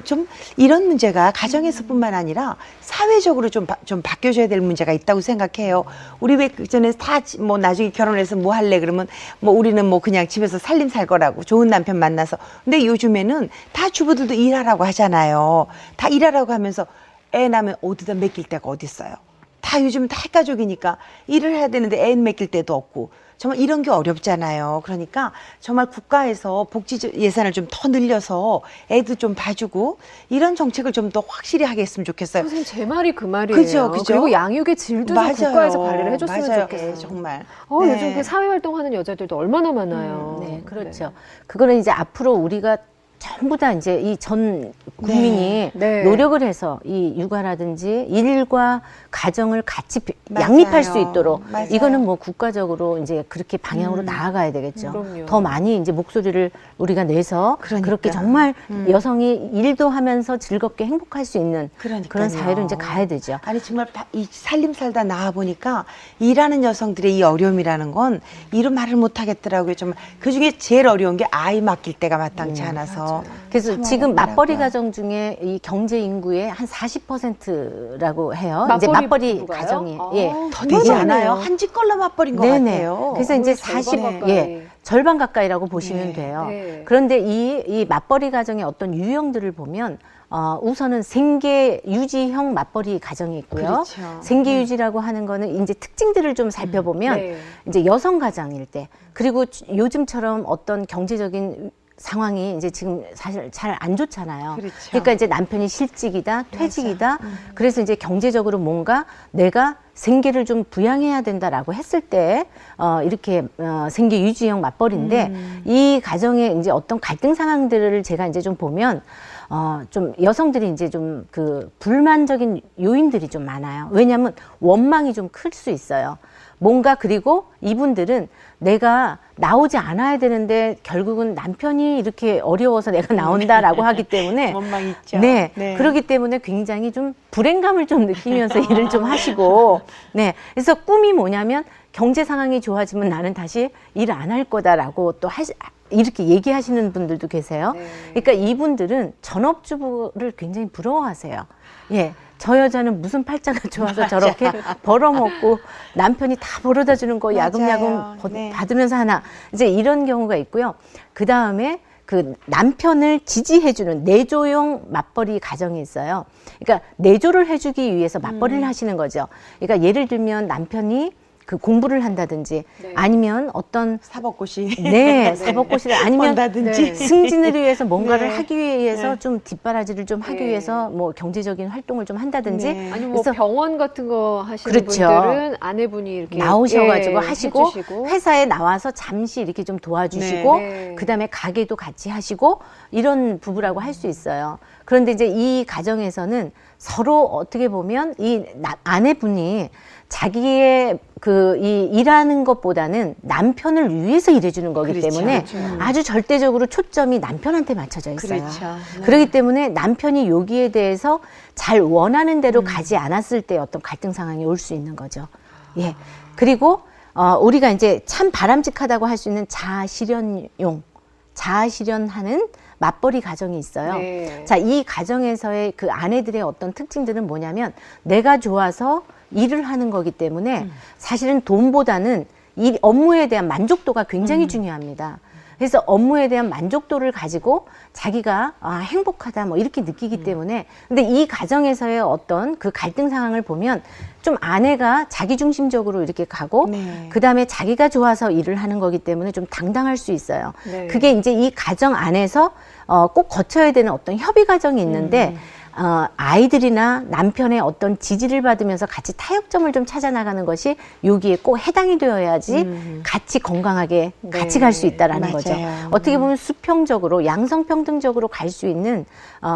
좀 이런 문제가 가정에서뿐만 아니라 사회적으로 좀 바뀌어져야 될 문제가 있다고 생각해요. 우리 왜 그전에 다 뭐 나중에 결혼해서 뭐 할래 그러면 뭐 우리는 뭐 그냥 집에서 살림 살 거라고 좋은 남편 만나서. 근데 요즘에는 다 주부들도 일하라고 하잖아요. 다 일하라고 하면서 애 낳으면 어디다 맡길 데가 어디 있어요. 다 요즘 다 핵가족이니까 일을 해야 되는데 애 맡길 데도 없고 정말 이런 게 어렵잖아요. 그러니까 정말 국가에서 복지 예산을 좀 더 늘려서 애도 좀 봐주고 이런 정책을 좀 더 확실히 하게 했으면 좋겠어요. 선생님 제 말이 그 말이에요. 그죠, 그죠? 그리고 양육의 질도 좀 맞아요. 국가에서 관리를 해줬으면 맞아요. 좋겠어요. 예, 정말. 요즘 그 사회활동하는 여자들도 얼마나 많아요. 네, 그렇죠. 그거는 이제 앞으로 우리가 전부 다 이제 이 전 국민이 네. 노력을 해서 이 육아라든지 일과 가정을 같이 맞아요. 양립할 수 있도록 맞아요. 이거는 뭐 국가적으로 이제 그렇게 방향으로 나아가야 되겠죠. 그럼요. 더 많이 이제 목소리를 우리가 내서 그러니까. 그렇게 정말 여성이 일도 하면서 즐겁게 행복할 수 있는 그러니까요. 그런 사회로 이제 가야 되죠. 아니 정말 이 살림 살다 나와 보니까 일하는 여성들의 이 어려움이라는 건 이루 말을 못 하겠더라고요. 정말 그 중에 제일 어려운 게 아이 맡길 때가 마땅치 않아서. 그래서 참 지금 어렵더라고요. 맞벌이 가정 중에 이 경제 인구의 한 40%라고 해요. 이제 맞벌이 맞벌이 부부가요? 가정이 아, 예. 더 되지 얼마나 않아요? 많아요. 한 집 걸로 맞벌인 것 네네. 같아요. 그래서 이제 절반 40, 가까이. 예, 절반 가까이라고 보시면 네. 돼요. 네. 그런데 이 맞벌이 가정의 어떤 유형들을 보면 우선은 생계 유지형 맞벌이 가정이 있고요. 그렇죠. 생계 유지라고 하는 거는 이제 특징들을 좀 살펴보면 네. 이제 여성 가정일 때 그리고 요즘처럼 어떤 경제적인 상황이 이제 지금 사실 잘 안 좋잖아요. 그렇죠. 그러니까 이제 남편이 실직이다, 퇴직이다. 그래서 이제 경제적으로 뭔가 내가 생계를 좀 부양해야 된다라고 했을 때 이렇게 생계 유지형 맞벌이인데 이 가정에 이제 어떤 갈등 상황들을 제가 이제 좀 보면 좀 여성들이 이제 좀 그 불만적인 요인들이 좀 많아요. 왜냐하면 원망이 좀 클 수 있어요. 뭔가 그리고 이분들은 내가 나오지 않아야 되는데 결국은 남편이 이렇게 어려워서 내가 나온다라고 하기 때문에 원망 있죠. 네, 네. 그렇기 때문에 굉장히 좀 불행감을 좀 느끼면서 일을 좀 하시고 네, 그래서 꿈이 뭐냐면 경제 상황이 좋아지면 나는 다시 일을 안 할 거다라고 또 이렇게 얘기하시는 분들도 계세요. 네. 그러니까 이분들은 전업주부를 굉장히 부러워하세요. 예. 저 여자는 무슨 팔자가 좋아서 저렇게 벌어먹고 남편이 다 벌어다 주는 거 야금야금 맞아요. 네. 받으면서 하나. 이제 이런 경우가 있고요. 그 다음에 그 남편을 지지해주는 내조용 맞벌이 가정이 있어요. 그러니까 내조를 해주기 위해서 맞벌이를 하시는 거죠. 그러니까 예를 들면 남편이 그 공부를 한다든지 네. 아니면 어떤 사법고시 네, 사법고시를 아니면 한다든지. 네. 승진을 위해서 뭔가를 네. 하기 위해서 네. 좀 뒷바라지를 좀 하기 네. 위해서 뭐 경제적인 활동을 좀 한다든지 네. 아니 뭐 그래서 병원 같은 거 하시는 그렇죠. 분들은 아내분이 이렇게 나오셔가지고 예, 하시고 해주시고. 회사에 나와서 잠시 이렇게 좀 도와주시고 네. 그다음에 가게도 같이 하시고 이런 부부라고 할 수 있어요. 그런데 이제 이 가정에서는 서로 어떻게 보면 이 아내분이 자기의 그 이 일하는 것보다는 남편을 위해서 일해주는 거기 그렇죠. 때문에 그렇죠. 아주 절대적으로 초점이 남편한테 맞춰져 있어요. 그렇죠. 네. 그렇기 때문에 남편이 여기에 대해서 잘 원하는 대로 가지 않았을 때 어떤 갈등 상황이 올 수 있는 거죠. 예. 그리고 우리가 이제 참 바람직하다고 할 수 있는 자아실현하는 맞벌이 가정이 있어요. 네. 자, 이 가정에서의 그 아내들의 어떤 특징들은 뭐냐면 내가 좋아서 일을 하는 거기 때문에 사실은 돈보다는 이 업무에 대한 만족도가 굉장히 중요합니다. 그래서 업무에 대한 만족도를 가지고 자기가 행복하다 뭐 이렇게 느끼기 때문에 근데 이 가정에서의 어떤 그 갈등 상황을 보면 좀 아내가 자기중심적으로 이렇게 가고 네. 그다음에 자기가 좋아서 일을 하는 거기 때문에 좀 당당할 수 있어요. 네. 그게 이제 이 가정 안에서 꼭 거쳐야 되는 어떤 협의 과정이 있는데 아이들이나 남편의 어떤 지지를 받으면서 같이 타협점을 좀 찾아 나가는 것이 여기에 꼭 해당이 되어야지 같이 건강하게 네. 같이 갈 수 있다라는 맞아요. 거죠. 어떻게 보면 수평적으로 양성평등적으로 갈 수 있는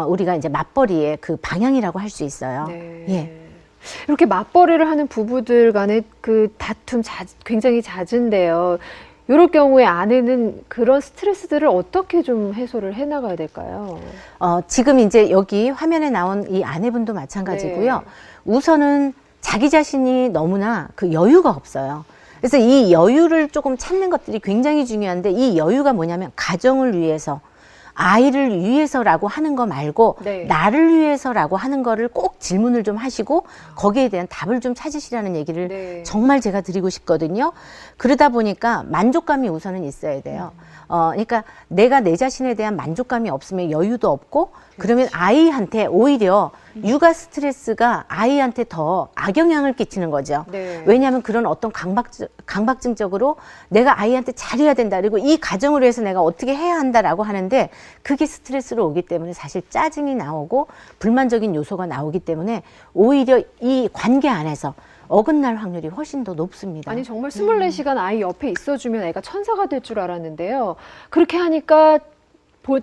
우리가 이제 맞벌이의 그 방향이라고 할 수 있어요. 네. 예. 이렇게 맞벌이를 하는 부부들 간의 그 다툼 굉장히 잦은데요. 이럴 경우에 아내는 그런 스트레스들을 어떻게 좀 해소를 해나가야 될까요? 지금 이제 여기 화면에 나온 이 아내분도 마찬가지고요. 네. 우선은 자기 자신이 너무나 그 여유가 없어요. 그래서 이 여유를 조금 찾는 것들이 굉장히 중요한데 이 여유가 뭐냐면 가정을 위해서 아이를 위해서라고 하는 거 말고 네. 나를 위해서라고 하는 거를 꼭 질문을 좀 하시고 거기에 대한 답을 좀 찾으시라는 얘기를 네. 정말 제가 드리고 싶거든요. 그러다 보니까 만족감이 우선은 있어야 돼요. 그러니까 내가 내 자신에 대한 만족감이 없으면 여유도 없고 그러면 아이한테 오히려 육아 스트레스가 아이한테 더 악영향을 끼치는 거죠. 네. 왜냐하면 그런 어떤 강박증적으로 내가 아이한테 잘해야 된다. 그리고 이 가정을 위해서 내가 어떻게 해야 한다라고 하는데 그게 스트레스로 오기 때문에 사실 짜증이 나오고 불만적인 요소가 나오기 때문에 오히려 이 관계 안에서 어긋날 확률이 훨씬 더 높습니다. 아니 정말 24시간 아이 옆에 있어주면 애가 천사가 될 줄 알았는데요. 그렇게 하니까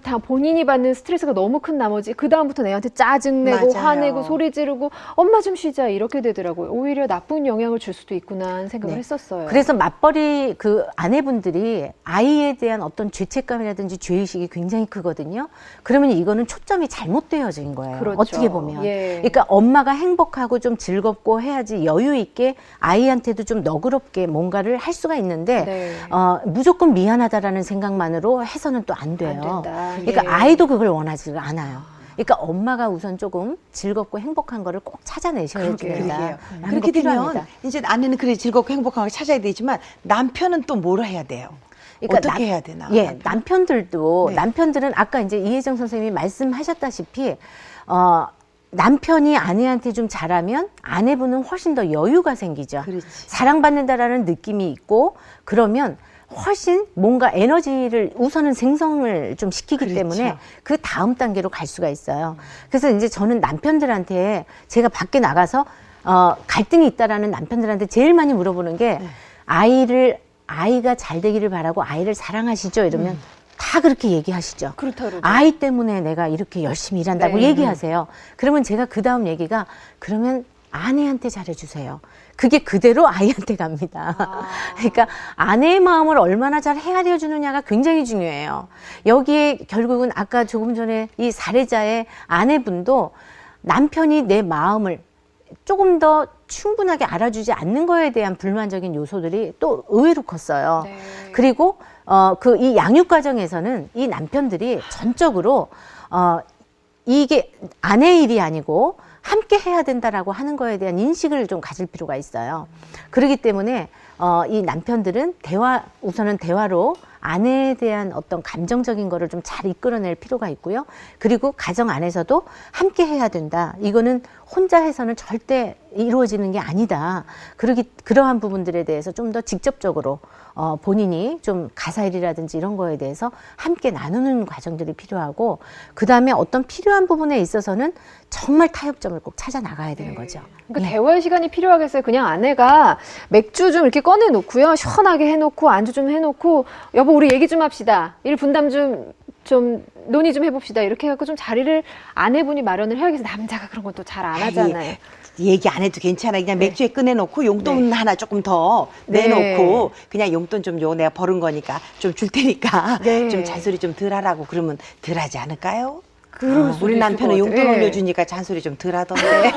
다 본인이 받는 스트레스가 너무 큰 나머지 그 다음부터 애한테 짜증내고 맞아요. 화내고 소리 지르고 엄마 좀 쉬자 이렇게 되더라고요. 오히려 나쁜 영향을 줄 수도 있구나 하는 생각을 네. 했었어요. 그래서 맞벌이 그 아내분들이 아이에 대한 어떤 죄책감이라든지 죄의식이 굉장히 크거든요. 그러면 이거는 초점이 잘못되어진 거예요. 그렇죠. 어떻게 보면. 예. 그러니까 엄마가 행복하고 좀 즐겁고 해야지 여유 있게 아이한테도 좀 너그럽게 뭔가를 할 수가 있는데 네. 무조건 미안하다라는 생각만으로 해서는 또 안 돼요. 안 된다. 그러니까 예. 아이도 그걸 원하지 않아요. 그러니까 엄마가 우선 조금 즐겁고 행복한 거를 꼭 찾아내셔야 된다. 그러게요. 라는 그렇게 거 되면 필요합니다. 이제 아내는 그래 즐겁고 행복한 걸 찾아야 되지만 남편은 또 뭘 해야 돼요? 그러니까 어떻게 해야 되나? 예, 남편들도 네. 남편들은 아까 이제 이혜정 선생님이 말씀하셨다시피 남편이 아내한테 좀 잘하면 아내분은 훨씬 더 여유가 생기죠. 그렇지. 사랑받는다라는 느낌이 있고 그러면 훨씬 뭔가 에너지를 우선은 생성을 좀 시키기 그렇죠. 때문에 그 다음 단계로 갈 수가 있어요. 그래서 이제 저는 남편들한테 제가 밖에 나가서 갈등이 있다라는 남편들한테 제일 많이 물어보는 게 아이가 잘 되기를 바라고 아이를 사랑하시죠? 이러면 다 그렇게 얘기하시죠. 그렇다고. 아이 때문에 내가 이렇게 열심히 일한다고 네. 얘기하세요. 그러면 제가 그 다음 얘기가 그러면 아내한테 잘해주세요. 그게 그대로 아이한테 갑니다. 그러니까 아내의 마음을 얼마나 잘 헤아려 주느냐가 굉장히 중요해요. 여기에 결국은 아까 조금 전에 이 사례자의 아내분도 남편이 내 마음을 조금 더 충분하게 알아주지 않는 거에 대한 불만적인 요소들이 또 의외로 컸어요. 네. 그리고 이 양육 과정에서는 이 남편들이 전적으로 이게 아내의 일이 아니고 함께 해야 된다라고 하는 거에 대한 인식을 좀 가질 필요가 있어요. 그렇기 때문에 이 남편들은 우선은 대화로 아내에 대한 어떤 감정적인 거를 좀 잘 이끌어낼 필요가 있고요. 그리고 가정 안에서도 함께 해야 된다. 이거는 혼자 해서는 절대 이루어지는 게 아니다. 그러한 부분들에 대해서 좀 더 직접적으로 본인이 좀 가사일이라든지 이런 거에 대해서 함께 나누는 과정들이 필요하고, 그 다음에 어떤 필요한 부분에 있어서는 정말 타협점을 꼭 찾아 나가야 되는 거죠. 그러니까 대화의 시간이 필요하겠어요. 그냥 아내가 맥주 좀 이렇게 꺼내놓고요. 시원하게 해놓고 안주 좀 해놓고 여보 우리 얘기 좀 합시다. 일 분담 좀 논의 좀 해봅시다. 이렇게 해갖고 좀 자리를 아내분이 마련을 해야겠어요. 남자가 그런 건 또 잘 안 하잖아요. 얘기 안 해도 괜찮아. 그냥 맥주에 꺼내놓고 용돈 하나 조금 더 내놓고 그냥 용돈 좀 줘. 내가 벌은 거니까 좀 줄 테니까 네. 좀 잔소리 좀 덜 하라고 그러면 덜 하지 않을까요? 그럴 수도 우리 있을 남편은 것 용돈 같아요. 예. 올려주니까 잔소리 좀 덜 하던데.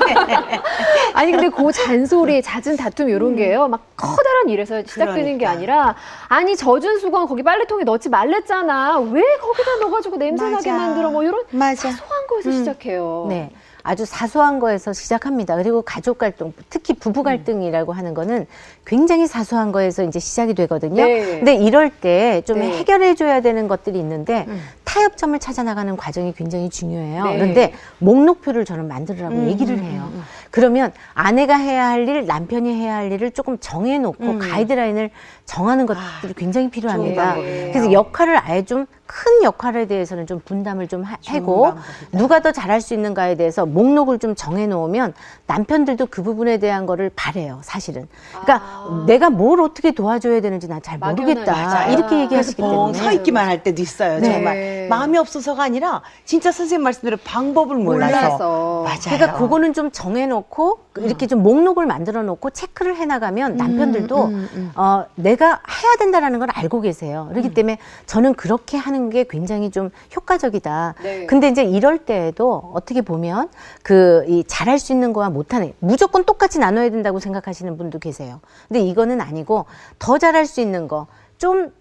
아니 근데 그 잔소리, 잦은 다툼 이런 게요. 막 커다란 일에서 시작되는 게 그러니까. 아니라 아니 젖은 수건 거기 빨래통에 넣지 말랬잖아. 왜 거기다 넣어가지고 냄새나게 맞아. 만들어 뭐 이런 맞아. 사소한 거에서 시작해요. 네. 아주 사소한 거에서 시작합니다. 그리고 가족 갈등, 특히 부부 갈등이라고 하는 거는 굉장히 사소한 거에서 이제 시작이 되거든요. 네. 근데 이럴 때 좀 네. 해결해 줘야 되는 것들이 있는데 타협점을 찾아 나가는 과정이 굉장히 중요해요. 네. 그런데 목록표를 저는 만들으라고 얘기를 해요. 그러면 아내가 해야 할 일, 남편이 해야 할 일을 조금 정해놓고 가이드라인을 정하는 것들이 굉장히 필요합니다. 방법이네요. 그래서 역할을 아예 좀 큰 역할에 대해서는 좀 분담을 좀 하고 방법이다. 누가 더 잘할 수 있는가에 대해서 목록을 좀 정해놓으면 남편들도 그 부분에 대한 거를 바래요, 사실은. 그러니까 내가 뭘 어떻게 도와줘야 되는지 난 잘 모르겠다. 막연하게. 이렇게 그래서 얘기하시기 뻥 때문에. 서 있기만 할 때도 있어요. 네. 정말 마음이 없어서가 아니라 진짜 선생님 말씀대로 방법을 몰라서. 맞아요. 그러니까 그거는 좀 정해놓고 이렇게 좀 목록을 만들어 놓고 체크를 해나가면 남편들도 내가 해야 된다라는 걸 알고 계세요. 그렇기 때문에 저는 그렇게 하는 게 굉장히 좀 효과적이다. 네. 근데 이제 이럴 때에도 어떻게 보면 이 잘할 수 있는 거와 못하는 무조건 똑같이 나눠야 된다고 생각하시는 분도 계세요. 근데 이거는 아니고 더 잘할 수 있는 거 좀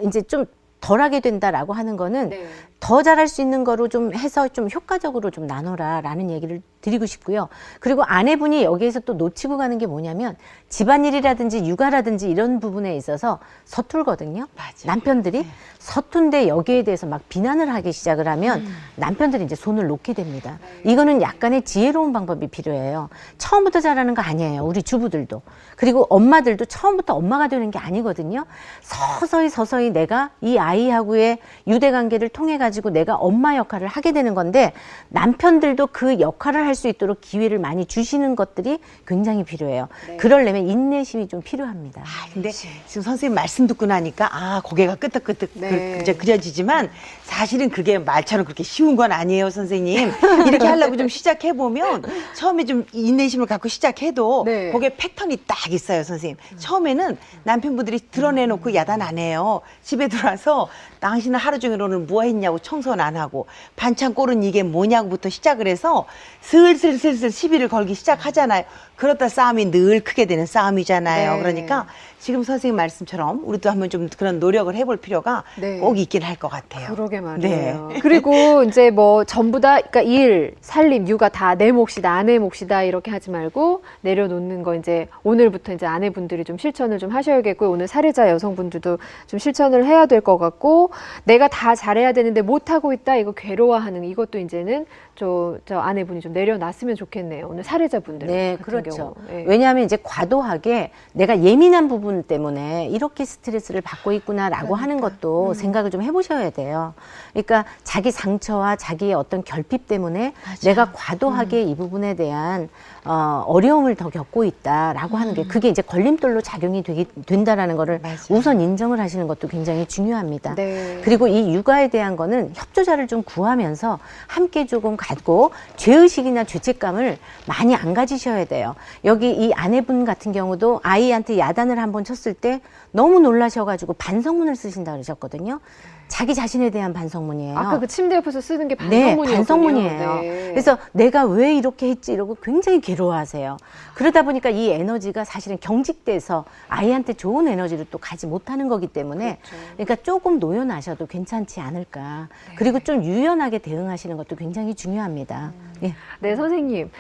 이제 좀 덜하게 된다라고 하는 거는 네. 더 잘할 수 있는 거로 좀 해서 좀 효과적으로 좀 나눠라라는 얘기를 드리고 싶고요. 그리고 아내분이 여기에서 또 놓치고 가는 게 뭐냐면 집안일이라든지 육아라든지 이런 부분에 있어서 서툴거든요. 맞아요. 남편들이 서툰데 여기에 대해서 막 비난을 하기 시작을 하면 남편들이 이제 손을 놓게 됩니다. 이거는 약간의 지혜로운 방법이 필요해요. 처음부터 잘하는 거 아니에요. 우리 주부들도. 그리고 엄마들도 처음부터 엄마가 되는 게 아니거든요. 서서히 내가 이 아이하고의 유대관계를 통해 가지고 내가 엄마 역할을 하게 되는 건데 남편들도 그 역할을 할 수 있도록 기회를 많이 주시는 것들이 굉장히 필요해요. 그러려면 인내심이 좀 필요합니다. 근데 지금 선생님 말씀 듣고 나니까 고개가 끄덕끄덕 네. 이제 그려지지만 사실은 그게 말처럼 그렇게 쉬운 건 아니에요, 선생님. 이렇게 하려고 좀 시작해 보면 처음에 좀 인내심을 갖고 시작해도 네. 거기에 패턴이 딱 있어요, 선생님. 처음에는 남편분들이 드러내놓고 야단 안 해요. 집에 들어와서 당신은 하루 종일 오늘 뭐 했냐고 청소는 안 하고 반찬 꼴은 이게 뭐냐고부터 시작을 해서 슬슬 시비를 걸기 시작하잖아요. 그러다 싸움이 늘 크게 되는 싸움이잖아요. 네. 그러니까 지금 선생님 말씀처럼 우리도 한번 좀 그런 노력을 해볼 필요가 네. 꼭 있긴 할 것 같아요. 그러게 말이에요. 그리고 이제 뭐 전부 다 그러니까 일, 살림, 육아 다 내 몫이다, 아내 몫이다 이렇게 하지 말고 내려놓는 거 이제 오늘부터 이제 아내분들이 좀 실천을 좀 하셔야겠고요. 오늘 사례자 여성분들도 좀 실천을 해야 될 것 같고 내가 다 잘해야 되는데 못 하고 있다 이거 괴로워하는 이것도 이제는 저 아내분이 좀 내려놨으면 좋겠네요. 오늘 사례자분들 네, 같은 그렇죠. 경우. 네. 왜냐하면 이제 과도하게 내가 예민한 부분 때문에 이렇게 스트레스를 받고 있구나라고 하는 것도 생각을 좀 해보셔야 돼요. 그러니까 자기 상처와 자기의 어떤 결핍 때문에 내가 과도하게 이 부분에 대한 어려움을 더 겪고 있다라고 하는 게 그게 이제 걸림돌로 작용이 된다라는 거를 맞아요. 우선 인정을 하시는 것도 굉장히 중요합니다. 네. 그리고 이 육아에 대한 거는 협조자를 좀 구하면서 함께 조금 갖고 죄의식이나 죄책감을 많이 안 가지셔야 돼요. 여기 이 아내분 같은 경우도 아이한테 야단을 한번 쳤을 때 너무 놀라셔가지고 반성문을 쓰신다 그러셨거든요. 자기 자신에 대한 반성문이에요. 아까 그 침대 옆에서 쓰는 게 네, 반성문이었군요. 반성문이에요. 네. 그래서 내가 왜 이렇게 했지 이러고 굉장히 괴로워하세요. 그러다 보니까 이 에너지가 사실은 경직돼서 아이한테 좋은 에너지를 또 가지 못하는 거기 때문에 그러니까 조금 노연하셔도 괜찮지 않을까. 그리고 좀 유연하게 대응하시는 것도 굉장히 중요합니다. 예. 네, 선생님.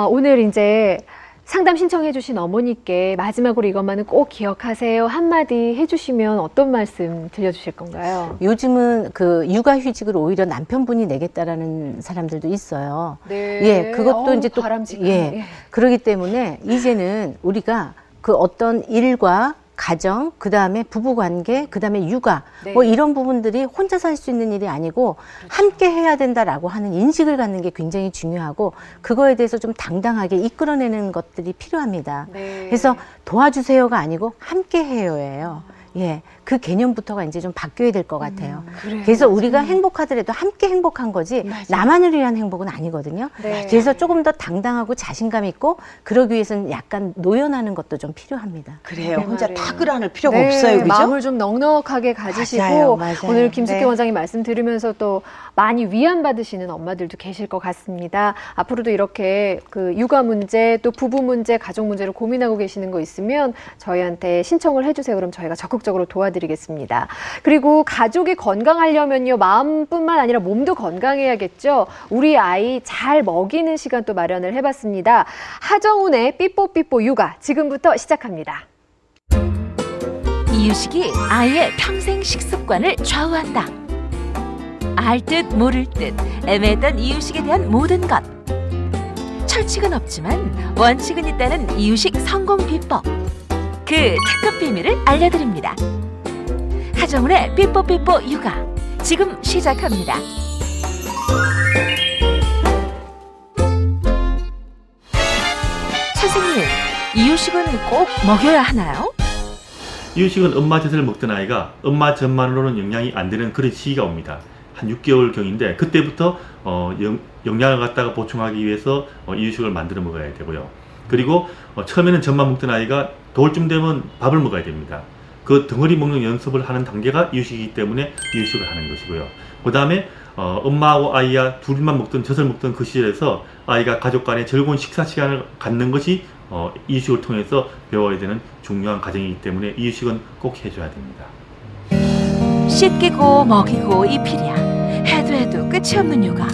오늘 이제 상담 신청해 주신 어머니께 마지막으로 이것만은 꼭 기억하세요. 한마디 해주시면 어떤 말씀 들려주실 건가요? 요즘은 그 육아휴직을 오히려 남편분이 내겠다라는 사람들도 있어요. 네. 예, 그것도 이제 또 바람직한. 예, 그러기 때문에 이제는 우리가 그 어떤 일과 가정, 그 다음에 부부 관계, 그 다음에 육아, 네. 뭐 이런 부분들이 혼자서 할 수 있는 일이 아니고 함께 해야 된다라고 하는 인식을 갖는 게 굉장히 중요하고 그거에 대해서 좀 당당하게 이끌어내는 것들이 필요합니다. 네. 그래서 도와주세요가 아니고 함께 해요예요. 예, 그 개념부터가 이제 좀 바뀌어야 될 것 같아요. 그래서 우리가 행복하더라도 함께 행복한 거지 나만을 위한 행복은 아니거든요. 네. 그래서 조금 더 당당하고 자신감 있고 그러기 위해서는 약간 노연하는 것도 좀 필요합니다. 그래요. 그 혼자 말이에요. 다 끌어안을 필요가 네, 없어요. 그죠? 마음을 좀 넉넉하게 가지시고 맞아요, 맞아요. 오늘 김숙희 네. 원장님 말씀 들으면서 또 많이 위안받으시는 엄마들도 계실 것 같습니다. 앞으로도 이렇게 그 육아 문제 또 부부 문제, 가족 문제를 고민하고 계시는 거 있으면 저희한테 신청을 해주세요. 그럼 저희가 적극적으로 도와드리겠습니다. 그리고 가족이 건강하려면요. 마음뿐만 아니라 몸도 건강해야겠죠. 우리 아이 잘 먹이는 시간 또 마련을 해봤습니다. 하정운의 삐뽀삐뽀 육아 지금부터 시작합니다. 이유식이 아이의 평생 식습관을 좌우한다. 알 듯 모를 듯 애매했던 이유식에 대한 모든 것. 철칙은 없지만 원칙은 있다는 이유식 성공 비법. 그 특급 비밀을 알려드립니다. 하정운의 삐뽀삐뽀 육아 지금 시작합니다. 선생님, 이유식은 꼭 먹여야 하나요? 이유식은 엄마 젖을 먹던 아이가 엄마 젖만으로는 영양이 안 되는 그런 시기가 옵니다. 한 6개월경인데 그때부터 영양을 갖다가 보충하기 위해서 이유식을 만들어 먹어야 되고요. 그리고 처음에는 젖만 먹던 아이가 돌쯤 되면 밥을 먹어야 됩니다. 그 덩어리 먹는 연습을 하는 단계가 이유식이기 때문에 이유식을 하는 것이고요. 그 다음에 엄마하고 아이야 둘만 먹던 젖을 먹던 그 시절에서 아이가 가족 간의 즐거운 식사 시간을 갖는 것이 이유식을 통해서 배워야 되는 중요한 과정이기 때문에 이유식은 꼭 해줘야 됩니다. 씻기고 먹이고 입히랴 해도 끝이 없는 육아.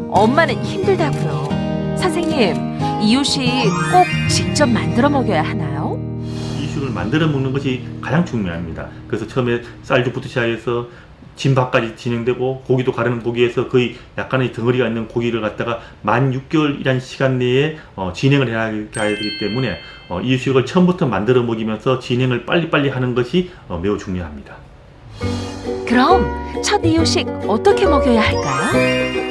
엄마는 힘들다고요. 선생님, 이유식 꼭 직접 만들어 먹여야 하나요? 이유식을 만들어 먹는 것이 가장 중요합니다. 그래서 처음에 쌀죽부터 시작해서 진밥까지 진행되고 고기도 가르는 고기에서 거의 약간의 덩어리가 있는 고기를 갖다가 만 6개월이라는 시간 내에 진행을 해야 되기 때문에 이유식을 처음부터 만들어 먹이면서 진행을 빨리빨리 하는 것이 매우 중요합니다. 그럼 첫 이유식 어떻게 먹여야 할까요?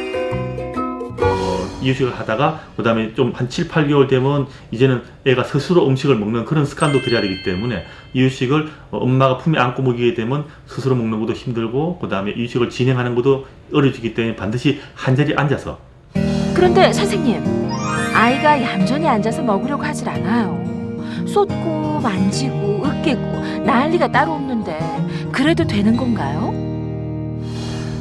이유식을 하다가 그 다음에 좀 한 7, 8개월 되면 이제는 애가 스스로 음식을 먹는 그런 습관도 들여야 되기 때문에 이유식을 엄마가 품에 안고 먹이게 되면 스스로 먹는 것도 힘들고 그 다음에 이유식을 진행하는 것도 어려지기 때문에 반드시 한 자리에 앉아서. 그런데 선생님, 아이가 얌전히 앉아서 먹으려고 하질 않아요. 쏟고 만지고 으깨고 난리가 따로 없는데 그래도 되는 건가요?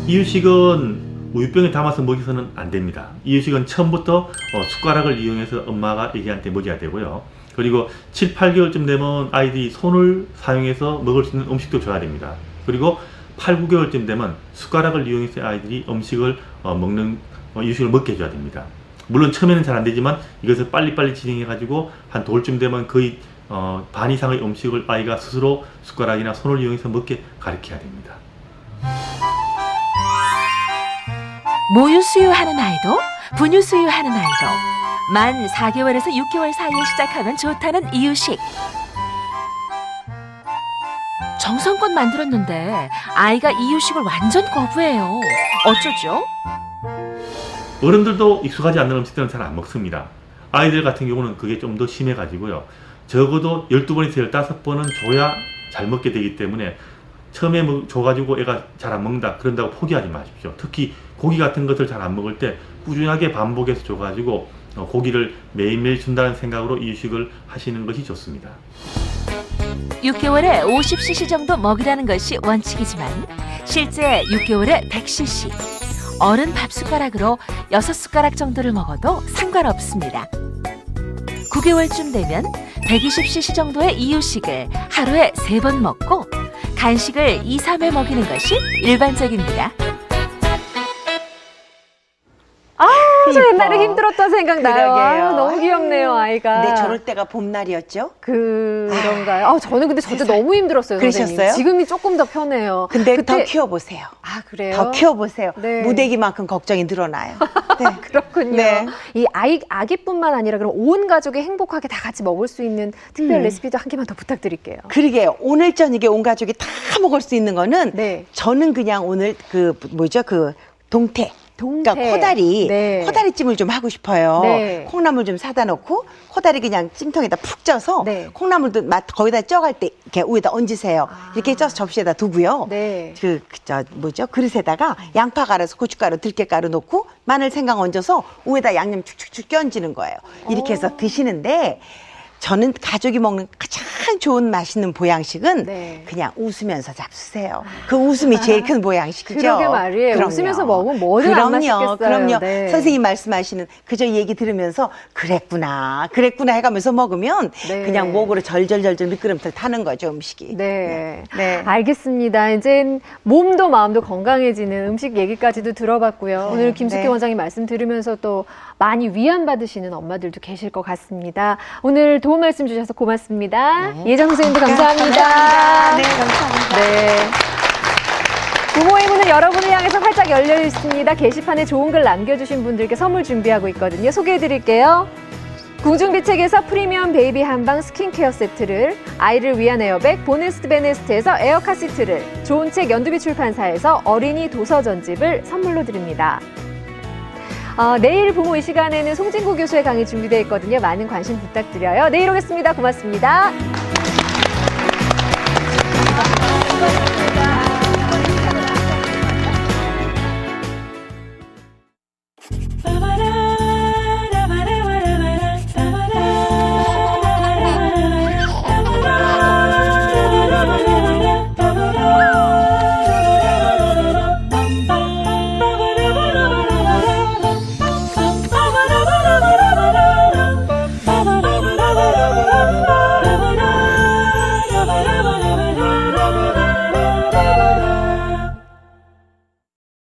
이유식은 우유병에 담아서 먹여서는 안 됩니다. 이유식은 처음부터 숟가락을 이용해서 엄마가 애기한테 먹여야 되고요. 그리고 7, 8개월쯤 되면 아이들이 손을 사용해서 먹을 수 있는 음식도 줘야 됩니다. 그리고 8, 9개월쯤 되면 숟가락을 이용해서 아이들이 음식을 먹는 이유식을 먹게 해줘야 됩니다. 물론 처음에는 잘 안 되지만 이것을 빨리빨리 진행해가지고 한 돌쯤 되면 거의 반 이상의 음식을 아이가 스스로 숟가락이나 손을 이용해서 먹게 가르쳐야 됩니다. 모유 수유하는 아이도 분유 수유하는 아이도 만 4개월에서 6개월 사이에 시작하면 좋다는 이유식. 정성껏 만들었는데 아이가 이유식을 완전 거부해요. 어쩌죠? 어른들도 익숙하지 않는 음식들은 잘 안 먹습니다. 아이들 같은 경우는 그게 좀 더 심해가지고요. 적어도 12번에서 15번은 줘야 잘 먹게 되기 때문에 처음에 줘가지고 애가 잘 안 먹는다 그런다고 포기하지 마십시오. 특히 고기 같은 것을 잘 안 먹을 때 꾸준하게 반복해서 줘가지고 고기를 매일매일 준다는 생각으로 이유식을 하시는 것이 좋습니다. 6개월에 50cc 정도 먹이라는 것이 원칙이지만 실제 6개월에 100cc. 어른 밥 숟가락으로 6숟가락 정도를 먹어도 상관없습니다. 9개월쯤 되면 120cc 정도의 이유식을 하루에 3번 먹고 간식을 2, 3회 먹이는 것이 일반적입니다. 저 옛날에 힘들었던 생각 나요. 그러게요. 아유, 너무 귀엽네요, 아이가. 근데 저럴 때가 봄날이었죠? 그런가요? 저는 근데 저때 세상에. 너무 힘들었어요, 선생님. 그러셨어요? 지금이 조금 더 편해요. 근데 그때- 더 키워보세요. 아, 그래요? 더 키워보세요. 네. 무대기만큼 걱정이 늘어나요. 네. 그렇군요. 네. 이 아기뿐만 아니라 그럼 온 가족이 행복하게 다 같이 먹을 수 있는 특별 레시피도 한 개만 더 부탁드릴게요. 그러게요. 오늘 저녁에 온 가족이 다 먹을 수 있는 거는 네. 저는 그냥 오늘 동태. 그러니까 코다리, 네. 코다리찜을 좀 하고 싶어요. 네. 콩나물 좀 사다 놓고 코다리 그냥 찜통에다 푹 쪄서 네. 콩나물도 거기다 쪄갈 때 이렇게 위에다 얹으세요. 이렇게 쪄서 접시에다 두고요. 네. 그릇에다가 양파 갈아서 고춧가루, 들깨가루 넣고 마늘, 생강 얹어서 위에다 양념 축축축 껴얹는 거예요. 이렇게 해서 드시는데 저는 가족이 먹는 가장 좋은 맛있는 보양식은 네. 그냥 웃으면서 잡수세요. 그 웃음이 제일 큰 보양식이죠. 그러게 말이에요. 그럼요. 웃으면서 먹으면 뭐든 안 맛있겠어요. 그럼요. 네. 선생님 말씀하시는 그저 얘기 들으면서 그랬구나 해가면서 먹으면 네. 그냥 목으로 절절절절 미끄럼틀 타는 거죠, 음식이. 네. 네. 알겠습니다. 이젠 몸도 마음도 건강해지는 음식 얘기까지도 들어봤고요. 오늘 김숙희 네. 원장님 말씀 들으면서 또 많이 위안받으시는 엄마들도 계실 것 같습니다. 오늘 도움 말씀 주셔서 고맙습니다. 예정 선생님도 감사합니다. 네, 감사합니다. 네. 부모의 문은 여러분을 향해서 활짝 열려 있습니다. 게시판에 좋은 글 남겨주신 분들께 선물 준비하고 있거든요. 소개해드릴게요. 궁중비책에서 프리미엄 베이비 한방 스킨케어 세트를, 아이를 위한 에어백 보네스트 베네스트에서 에어카 시트를, 좋은 책 연두비 출판사에서 어린이 도서 전집을 선물로 드립니다. 내일 부모 이 시간에는 송진구 교수의 강의 준비되어 있거든요. 많은 관심 부탁드려요. 내일 오겠습니다. 고맙습니다.